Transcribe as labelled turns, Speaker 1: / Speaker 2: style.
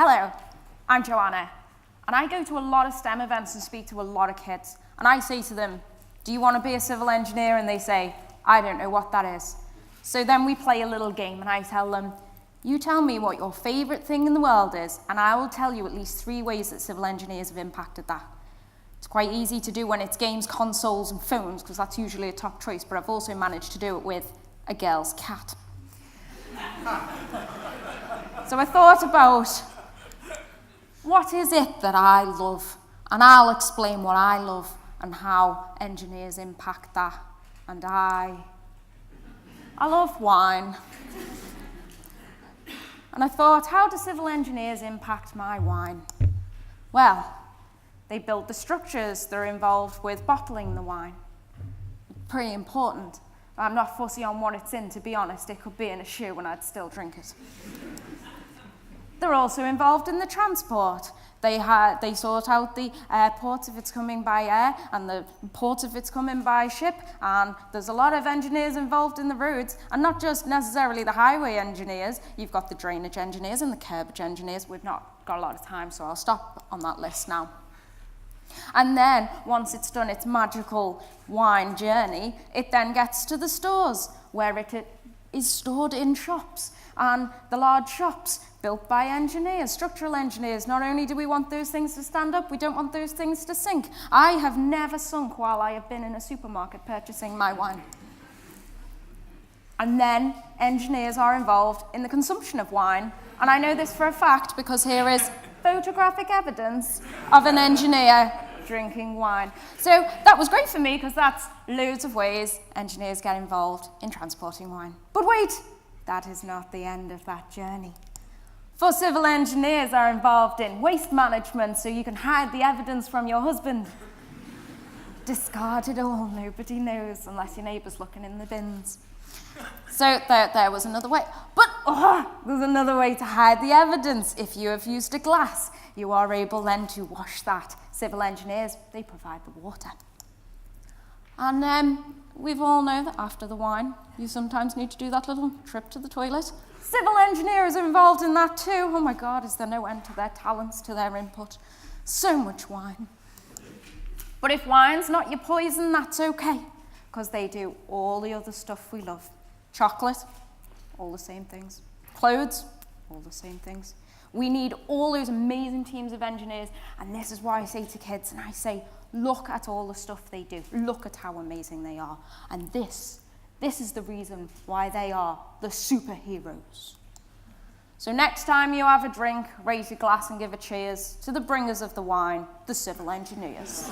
Speaker 1: Hello, I'm Joanna, and I go to a lot of STEM events and speak to a lot of kids, and I say to them, do you want to be a civil engineer? And they say, I don't know what that is. So then we play a little game, and I tell them, you tell me what your favourite thing in the world is, and I will tell you at least 3 ways that civil engineers have impacted that. It's quite easy to do when it's games, consoles, and phones, because that's usually a top choice, but I've also managed to do it with a girl's cat. So I thought about, what is it that I love? And I'll explain what I love and how engineers impact that. And I love wine. And I thought, how do civil engineers impact my wine? Well, they build the structures that are involved with bottling the wine. Pretty important. I'm not fussy on what it's in, to be honest. It could be in a shoe and I'd still drink it. They're also involved in the transport. They sort out the airports if it's coming by air and the ports if it's coming by ship. And there's a lot of engineers involved in the roads, and not just necessarily the highway engineers. You've got the drainage engineers and the curbage engineers. We've not got a lot of time, so I'll stop on that list now. And then, once it's done its magical wine journey, it then gets to the stores, where it is stored in shops. And the large shops, built by engineers, structural engineers. Not only do we want those things to stand up, we don't want those things to sink. I have never sunk while I have been in a supermarket purchasing my wine. And then, engineers are involved in the consumption of wine. And I know this for a fact, because here is photographic evidence of an engineer drinking wine. So that was great for me, because that's loads of ways engineers get involved in transporting wine. But wait, that is not the end of that journey. For civil engineers are involved in waste management, so you can hide the evidence from your husband. Discard it all, nobody knows, unless your neighbour's looking in the bins. So there was another way. But there's another way to hide the evidence. If you have used a glass, you are able then to wash that. Civil engineers, they provide the water. And we've all know that after the wine, you sometimes need to do that little trip to the toilet. Civil engineers are involved in that too. Oh my God, is there no end to their talents, to their input? So much wine. But if wine's not your poison, that's okay, because they do all the other stuff we love. Chocolate, all the same things. Clothes, all the same things. We need all those amazing teams of engineers, and this is why I say to kids, and I say, look at all the stuff they do. Look at how amazing they are. And this is the reason why they are the superheroes. So next time you have a drink, raise your glass and give a cheers to the bringers of the wine, the civil engineers.